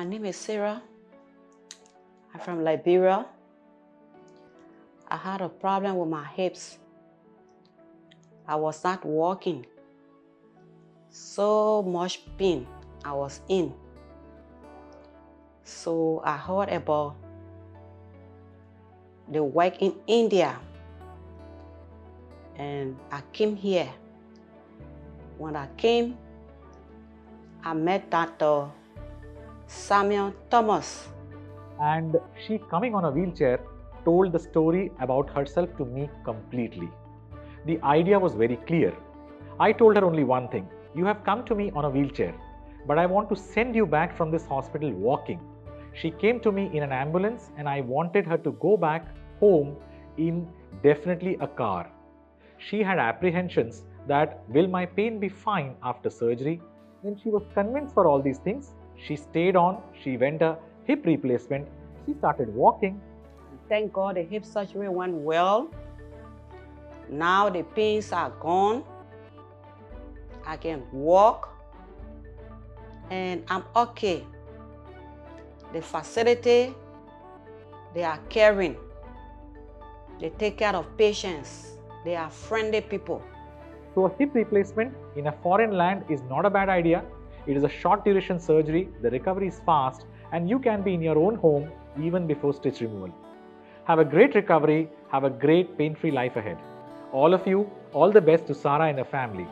name is Shira. I'm from Liberia. I had a problem with my hips. I was not walking. So much pain I was in. So I heard about the work in India. And I came here. When I came, I met Dr. Samuel Thomas. And she, coming on a wheelchair, told the story about herself to me completely. The idea was very clear. I told her only one thing: you have come to me on a wheelchair, but I want to send you back from this hospital walking. She came to me in an ambulance and I wanted her to go back home in definitely a car. She had apprehensions that will my pain be fine after surgery? When she was convinced for all these things, she stayed on, she went a hip replacement, she started walking. Thank God the hip surgery went well. Now the pains are gone. I can walk and I'm okay. The facility, they are caring. They take care of patients. They are friendly people. So a hip replacement in a foreign land is not a bad idea. It is a short duration surgery, the recovery is fast, and you can be in your own home even before stitch removal. Have a great recovery, have a great pain-free life ahead. All of you, all the best to Sarah and her family.